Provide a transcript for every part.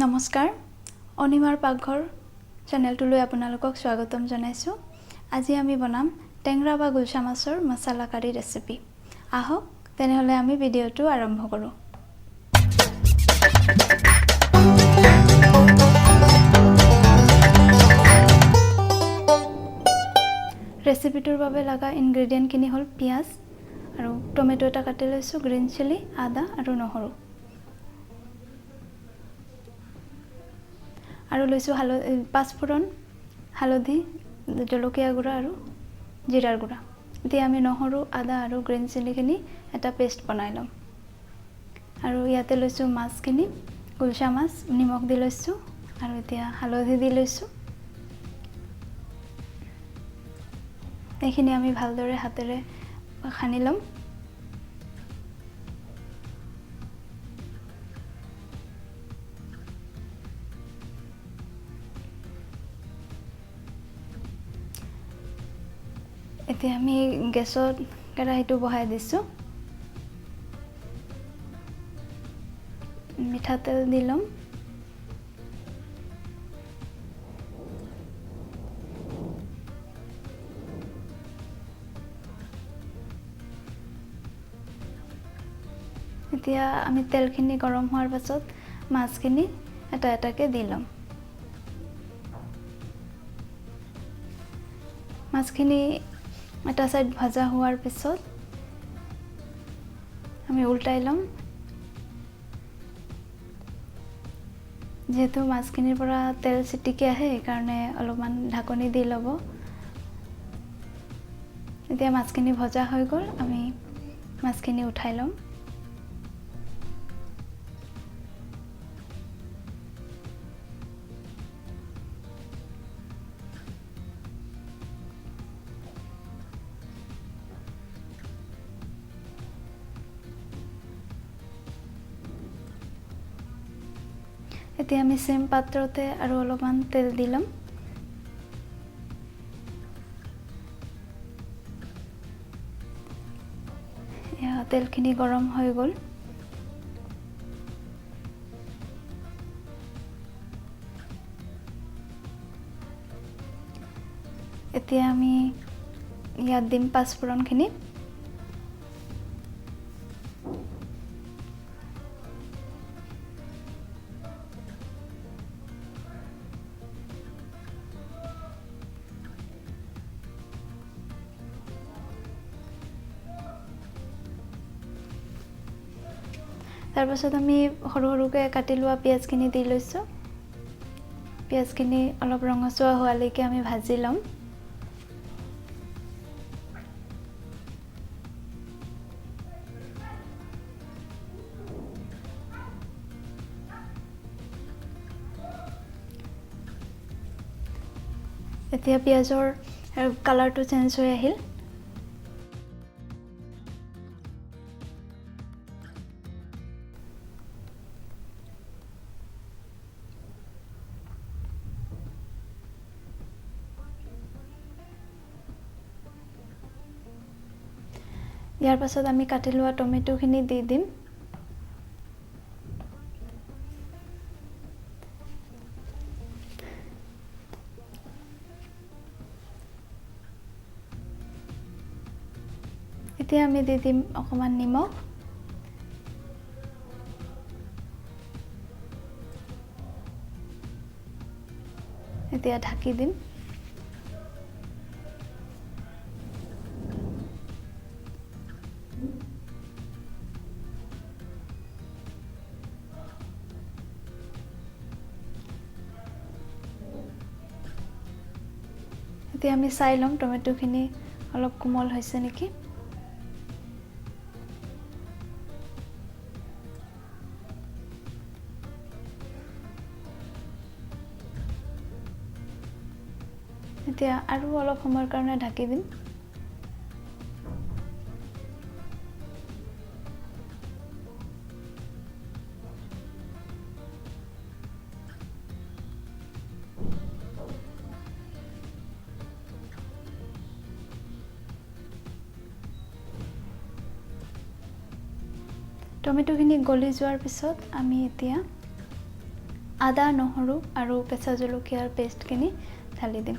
নমস্কাৰ অনিমাৰ পাকঘৰ চেনেলটোলৈ আপোনালোকক স্বাগতম জনাইছোঁ। আজি আমি বনাম টেংৰা বা গুলশা মাছৰ মছলা কাৰি ৰেচিপি। আহক তেনেহলে আমি ভিডিঅ'টো আৰম্ভ কৰোঁ। ৰেচিপিটোৰ বাবে লগা ইনগ্ৰেডিয়েণ্টখিনি হ'ল পিঁয়াজ আৰু টমেটো এটা কাটি লৈছোঁ, গ্ৰীণ চিলি, আদা আৰু নহৰু। আৰু লৈছোঁ পাঁচফোৰণ, হালধি, জলকীয়া গুড়া আৰু জিৰাৰ গুড়া। এতিয়া আমি নহৰু, আদা আৰু গ্ৰীণ চিলিখিনি এটা পেষ্ট বনাই ল'ম। আৰু ইয়াতে লৈছোঁ মাছখিনি, গুলশা মাছ, নিমখ দি লৈছোঁ আৰু এতিয়া হালধি দি লৈছোঁ। এইখিনি আমি ভালদৰে হাতেৰে সানি ল'ম। এতিয়া আমি গেছত কেৰাহীটো বহাই দিছোঁ। মিঠাতেল দি ল'ম। এতিয়া আমি তেলখিনি গৰম হোৱাৰ পাছত মাছখিনি এটা এটাকৈ দি ল'ম। মাছখিনি এটা সাইড ভাজা হোৱাৰ পিছত আমি উল্টাই ল'ম। যেহেতু মাছখিনিৰ পৰা তেল ছিটিকি আহে সেইকাৰণে অলপমান ঢাকনি দি ল'ব। এতিয়া মাছখিনি ভজা হৈ গ'ল, আমি মাছখিনি উঠাই ল'ম। এতিয়া আমি সেম পাত্ৰতে আৰু অলপমান তেল দি ল'ম। তেলখিনি গৰম হৈ গ'ল। এতিয়া আমি ইয়াত দিম পাঁচফোৰণখিনি। তাৰপাছত আমি সৰু সৰুকৈ কাটি লোৱা পিঁয়াজখিনি দি লৈছোঁ। পিঁয়াজখিনি অলপ ৰঙচুৱা হোৱালৈকে আমি ভাজি ল'ম। এতিয়া পিঁয়াজৰ কালাৰটো চেঞ্জ হৈ আহিল। ইয়াৰ পাছত আমি কাটি লোৱা টমেটোখিনি দি দিম। এতিয়া আমি দি দিম অকণমান নিমখ। এতিয়া ঢাকি দিম। এতিয়া আমি চাই ল'ম টমেটোখিনি অলপ কোমল হৈছে নেকি। এতিয়া আৰু অলপ সময়ৰ কাৰণে ঢাকি দিম। টমেটোখিনি গলি যোৱাৰ পিছত আমি এতিয়া আদা নহৰু আৰু কেঁচা জলকীয়াৰ পেষ্টখিনি ঢালি দিম।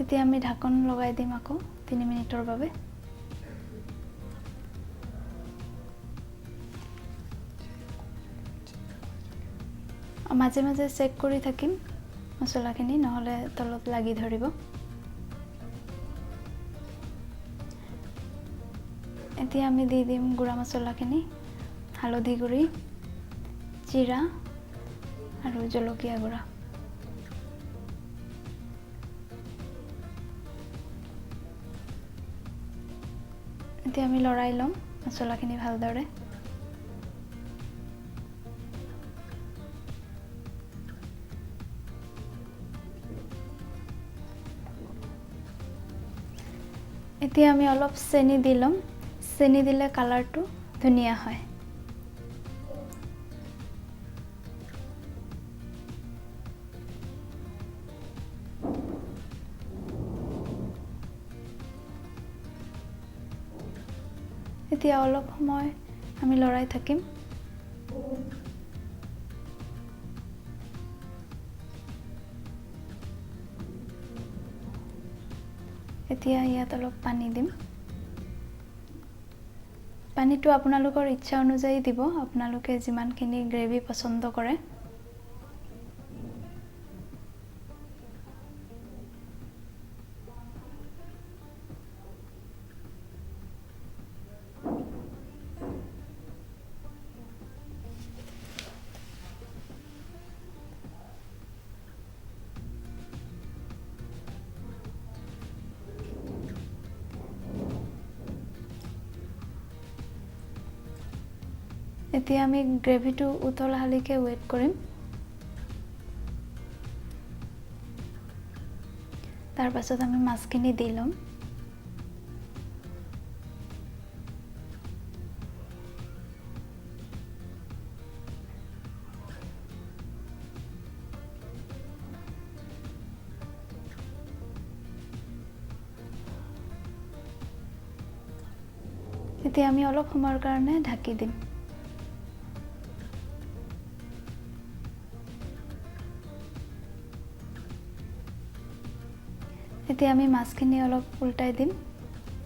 এতিয়া আমি ঢাকন লগাই দিম আকৌ 3 মিনিটৰ বাবে। মাজে মাজে চেক কৰি থাকিম মছলাখিনি, নহ'লে তলত লাগি ধৰিব। এতিয়া আমি দি দিম গুড়া মছলাখিনি, হালধি গুড়ি, জিৰা আৰু জলকীয়া গুড়া। এতিয়া আমি লৰাই ল'ম মছলাখিনি ভালদৰে। এতিয়া আমি অলপ চেনি দি ল'ম, চেনি দিলে কালাৰটো ধুনীয়া হয়। এতিয়া অলপ সময় আমি লৰাই থাকিম। এতিয়া ইয়াত অলপ পানী দিম। পানীটো আপোনালোকৰ ইচ্ছা অনুযায়ী দিব, আপোনালোকে যিমানখিনি গ্ৰেভি পছন্দ কৰে। এতিয়া আমি গ্ৰেভিটো উতলালৈকে ৱেইট কৰিম। তাৰ পাছত আমি মাছখিনি দি ল'ম। এতিয়া আমি অলপ সময়ৰ কাৰণে ঢাকি দিম। এতিয়া আমি মাছখিনি অলপ উল্টাই দিম,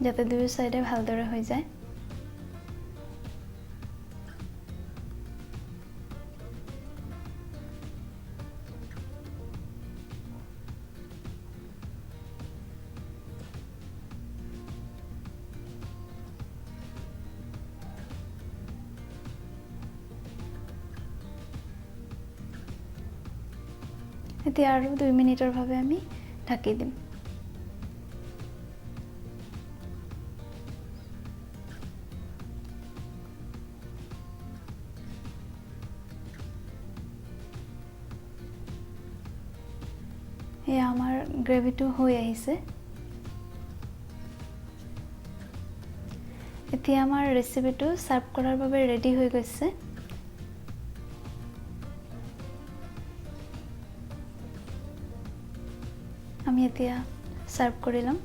যাতে দুয়ো চাইডে ভালদৰে হৈ যায়। এতিয়া আৰু 2 মিনিটৰ বাবে আমি ঢাকি দিম। এয়া আমাৰ গ্ৰেভিটো হৈ আহিছে। এতিয়া আমাৰ ৰেচিপিটো সাৰ্ভ কৰাৰ বাবে ৰেডি হৈ গৈছে। আমি এতিয়া সাৰ্ভ কৰি ল'ম।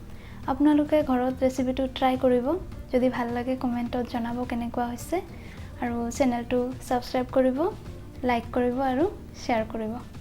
আপোনালোকে ঘৰত ৰেচিপিটো ট্ৰাই কৰিব। যদি ভাল লাগে কমেণ্টত জনাব কেনেকুৱা হৈছে, আৰু চেনেলটো সাবস্ক্ৰাইব কৰিব, লাইক কৰিব আৰু শ্বেয়াৰ কৰিব।